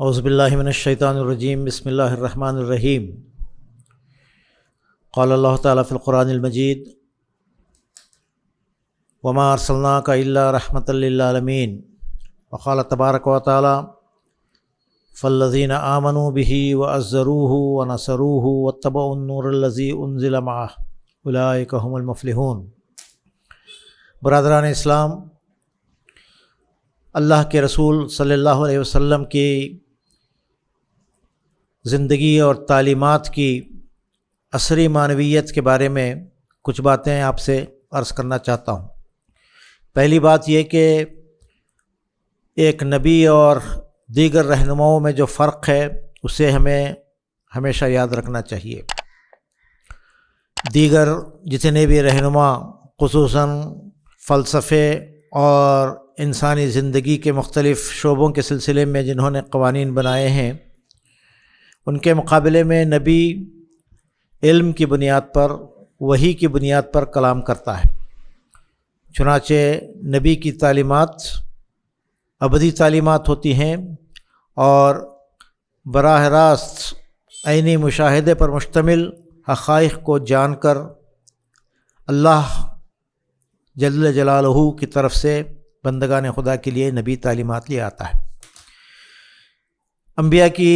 اعوذ باللہ من الشیطان الرجیم بسم اللہ الرحمن الرحیم قال اللہ تعالیٰ فی القرآن المجید وما ارسلناک الا رحمۃ للعالمین وقال تبارک و تعالیٰ فالذین آمنوا بہ وعزروہ ونصروہ واتبعوا النور الذی انزل معہ اولئک هم المفلحون۔ برادران اسلام، اللہ کے رسول صلی اللہ علیہ وسلم کی زندگی اور تعلیمات کی عصری معنویت کے بارے میں کچھ باتیں آپ سے عرض کرنا چاہتا ہوں۔ پہلی بات یہ کہ ایک نبی اور دیگر رہنماؤں میں جو فرق ہے اسے ہمیں ہمیشہ یاد رکھنا چاہیے۔ دیگر جتنے بھی رہنما خصوصاً فلسفے اور انسانی زندگی کے مختلف شعبوں کے سلسلے میں جنہوں نے قوانین بنائے ہیں، ان کے مقابلے میں نبی علم کی بنیاد پر، وحی کی بنیاد پر کلام کرتا ہے۔ چنانچہ نبی کی تعلیمات ابدی تعلیمات ہوتی ہیں اور براہ راست عینی مشاہدے پر مشتمل حقائق کو جان کر اللہ جل جلالہ کی طرف سے بندگان خدا کے لیے نبی تعلیمات لے آتا ہے۔ انبیاء کی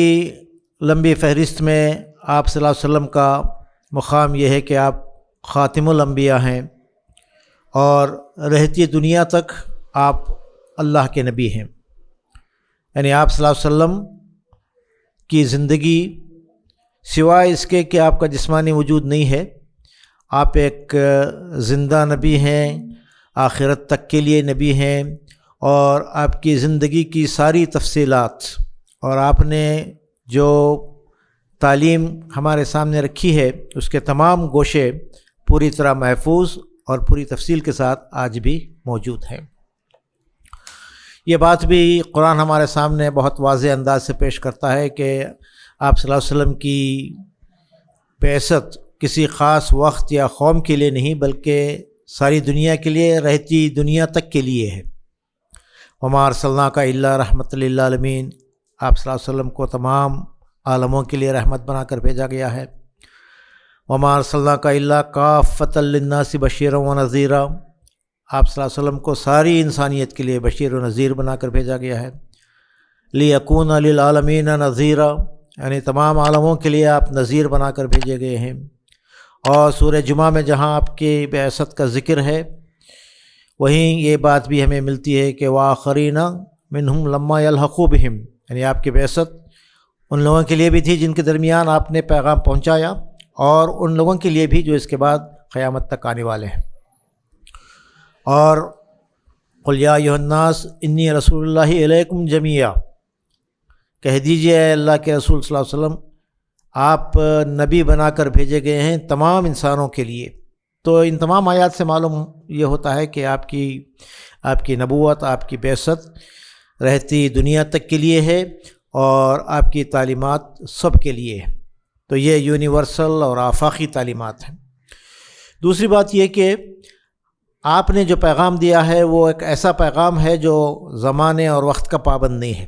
لمبی فہرست میں آپ صلی اللہ علیہ وسلم کا مقام یہ ہے کہ آپ خاتم الانبیاء ہیں اور رہتی دنیا تک آپ اللہ کے نبی ہیں۔ یعنی آپ صلی اللہ علیہ وسلم کی زندگی سوائے اس کے کہ آپ کا جسمانی وجود نہیں ہے، آپ ایک زندہ نبی ہیں، آخرت تک کے لیے نبی ہیں، اور آپ کی زندگی کی ساری تفصیلات اور آپ نے جو تعلیم ہمارے سامنے رکھی ہے اس کے تمام گوشے پوری طرح محفوظ اور پوری تفصیل کے ساتھ آج بھی موجود ہیں۔ یہ بات بھی قرآن ہمارے سامنے بہت واضح انداز سے پیش کرتا ہے کہ آپ صلی اللہ علیہ وسلم کی بعثت کسی خاص وقت یا قوم کے لیے نہیں بلکہ ساری دنیا کے لیے، رہتی دنیا تک کے لیے ہے۔ وما ارسلناک الا رحمۃ للعالمین، آپ صلی اللہ علیہ وسلم کو تمام عالموں کے لیے رحمت بنا کر بھیجا گیا ہے۔ وما ارسلناک الا کافۃ للناس بشیرا ونذیرا، آپ صلی اللہ علیہ وسلم کو ساری انسانیت کے لیے بشیر و نذیر بنا کر بھیجا گیا ہے۔ لیکون للعالمین نذیرا، یعنی تمام عالموں کے لیے آپ نذیر بنا کر بھیجے گئے ہیں۔ اور سورہ جمعہ میں جہاں آپ کی بعثت کا ذکر ہے وہیں یہ بات بھی ہمیں ملتی ہے کہ وآخرین منہم لما یلحقوا بہم، یعنی آپ کی بعثت ان لوگوں کے لیے بھی تھی جن کے درمیان آپ نے پیغام پہنچایا، اور ان لوگوں کے لیے بھی جو اس کے بعد قیامت تک آنے والے ہیں۔ اور قل یا ایھا الناس انی رسول اللہ الیکم جمیعا، کہہ دیجئے اے اللہ کے رسول صلی اللہ علیہ وسلم، آپ نبی بنا کر بھیجے گئے ہیں تمام انسانوں کے لیے۔ تو ان تمام آیات سے معلوم یہ ہوتا ہے کہ آپ کی نبوت، آپ کی بعثت رہتی دنیا تک کے لیے ہے اور آپ کی تعلیمات سب کے لیے ہے۔ تو یہ یونیورسل اور آفاقی تعلیمات ہیں۔ دوسری بات یہ کہ آپ نے جو پیغام دیا ہے وہ ایک ایسا پیغام ہے جو زمانے اور وقت کا پابند نہیں ہے۔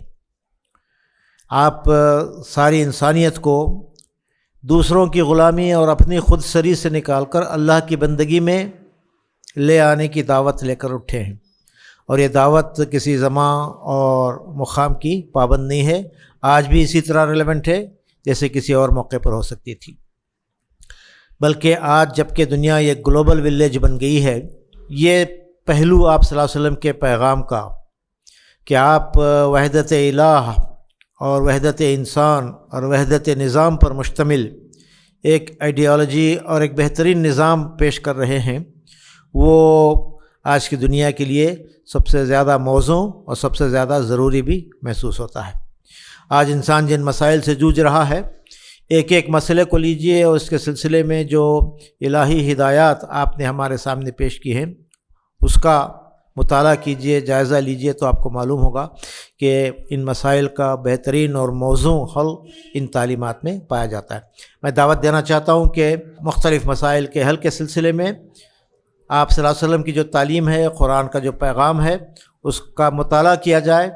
آپ ساری انسانیت کو دوسروں کی غلامی اور اپنی خود سری سے نکال کر اللہ کی بندگی میں لے آنے کی دعوت لے کر اٹھے ہیں، اور یہ دعوت کسی زمان اور مقام کی پابند نہیں ہے، آج بھی اسی طرح ریلیونٹ ہے جیسے کسی اور موقع پر ہو سکتی تھی۔ بلکہ آج جب کہ دنیا ایک گلوبل ولیج بن گئی ہے، یہ پہلو آپ صلی اللہ علیہ وسلم کے پیغام کا کہ آپ وحدت الہ اور وحدت انسان اور وحدت نظام پر مشتمل ایک آئیڈیالوجی اور ایک بہترین نظام پیش کر رہے ہیں، وہ آج کی دنیا کے لیے سب سے زیادہ موزوں اور سب سے زیادہ ضروری بھی محسوس ہوتا ہے۔ آج انسان جن مسائل سے جوجھ رہا ہے، ایک ایک مسئلے کو لیجئے اور اس کے سلسلے میں جو الہی ہدایات آپ نے ہمارے سامنے پیش کی ہیں اس کا مطالعہ کیجئے، جائزہ لیجئے، تو آپ کو معلوم ہوگا کہ ان مسائل کا بہترین اور موزوں حل ان تعلیمات میں پایا جاتا ہے۔ میں دعوت دینا چاہتا ہوں کہ مختلف مسائل کے حل کے سلسلے میں آپ صلی اللہ علیہ وسلم کی جو تعلیم ہے، قرآن کا جو پیغام ہے، اس کا مطالعہ کیا جائے۔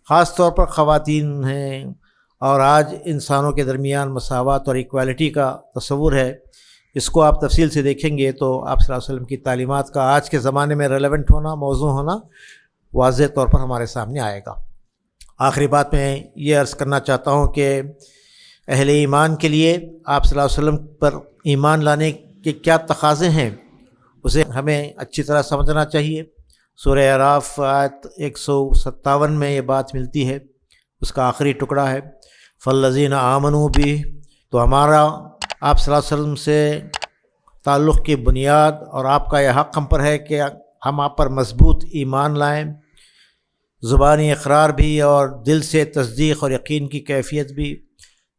خاص طور پر خواتین ہیں، اور آج انسانوں کے درمیان مساوات اور ایکوالٹی کا تصور ہے، اس کو آپ تفصیل سے دیکھیں گے تو آپ صلی اللہ علیہ وسلم کی تعلیمات کا آج کے زمانے میں ریلیونٹ ہونا، موضوع ہونا واضح طور پر ہمارے سامنے آئے گا۔ آخری بات میں یہ عرض کرنا چاہتا ہوں کہ اہل ایمان کے لیے آپ صلی اللہ علیہ وسلم پر ایمان لانے کے کیا تقاضے ہیں، اسے ہمیں اچھی طرح سمجھنا چاہیے۔ سورہ اعراف آیت 157 میں یہ بات ملتی ہے، اس کا آخری ٹکڑا ہے فالذین آمنوا بھی، تو ہمارا آپ صلی اللہ علیہ وسلم سے تعلق کی بنیاد اور آپ کا یہ حق ہم پر ہے کہ ہم آپ پر مضبوط ایمان لائیں، زبانی اقرار بھی اور دل سے تصدیق اور یقین کی کیفیت بھی۔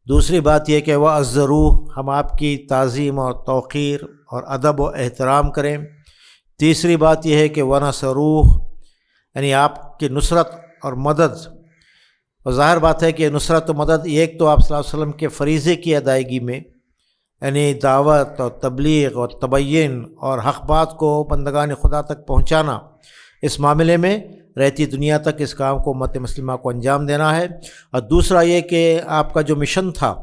دوسری بات یہ کہ وَعَزَّرُوهُ، ہم آپ کی تعظیم اور توقیر اور ادب و احترام کریں۔ تیسری بات یہ ہے کہ وَنَصَرُوهُ، یعنی آپ کی نصرت اور مدد۔ اور ظاہر بات ہے کہ نصرت و مدد ایک تو آپ صلی اللہ علیہ وسلم کے فریضے کی ادائیگی میں، یعنی دعوت اور تبلیغ اور تبین اور حق بات کو بندگان خدا تک پہنچانا، اس معاملے میں رہتی دنیا تک اس کام کو امت مسلمہ کو انجام دینا ہے۔ اور دوسرا یہ کہ آپ کا جو مشن تھا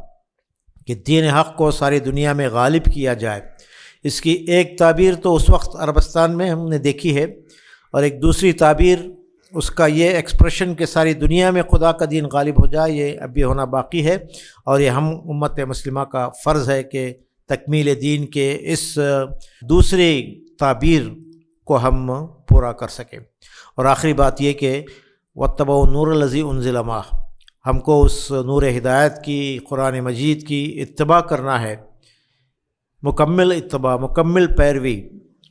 کہ دین حق کو ساری دنیا میں غالب کیا جائے، اس کی ایک تعبیر تو اس وقت عربستان میں ہم نے دیکھی ہے، اور ایک دوسری تعبیر اس کا یہ ایکسپریشن کہ ساری دنیا میں خدا کا دین غالب ہو جائے، یہ اب بھی ہونا باقی ہے، اور یہ ہم امت مسلمہ کا فرض ہے کہ تکمیل دین کے اس دوسری تعبیر کو ہم پورا کر سکیں۔ اور آخری بات یہ کہ وَاتَّبَعُوا النُّورَ الَّذِي أُنزِلَ مَعَهُ، ہم کو اس نور ہدایت کی، قرآن مجید کی اتباع کرنا ہے، مکمل اتباع، مکمل پیروی،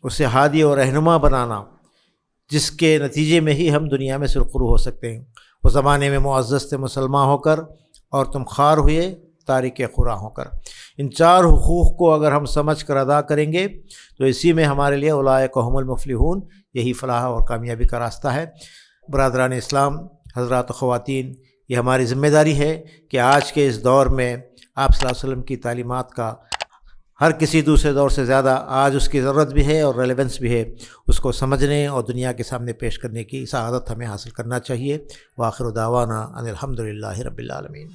اسے ہادی اور رہنما بنانا، جس کے نتیجے میں ہی ہم دنیا میں سرخرو ہو سکتے ہیں۔ وہ زمانے میں معزز تھے مسلمان ہو کر، اور تم خوار ہوئے تارک خدا ہو کر۔ ان چار حقوق کو اگر ہم سمجھ کر ادا کریں گے تو اسی میں ہمارے لیے اولئک هم المفلحون، یہی فلاح اور کامیابی کا راستہ ہے۔ برادران اسلام، حضرات و خواتین، یہ ہماری ذمہ داری ہے کہ آج کے اس دور میں آپ صلی اللہ علیہ وسلم کی تعلیمات کا ہر کسی دوسرے دور سے زیادہ آج اس کی ضرورت بھی ہے اور ریلیونس بھی ہے، اس کو سمجھنے اور دنیا کے سامنے پیش کرنے کی سعادت ہمیں حاصل کرنا چاہیے۔ وآخر دعوانا ان الحمد للہ رب العالمین۔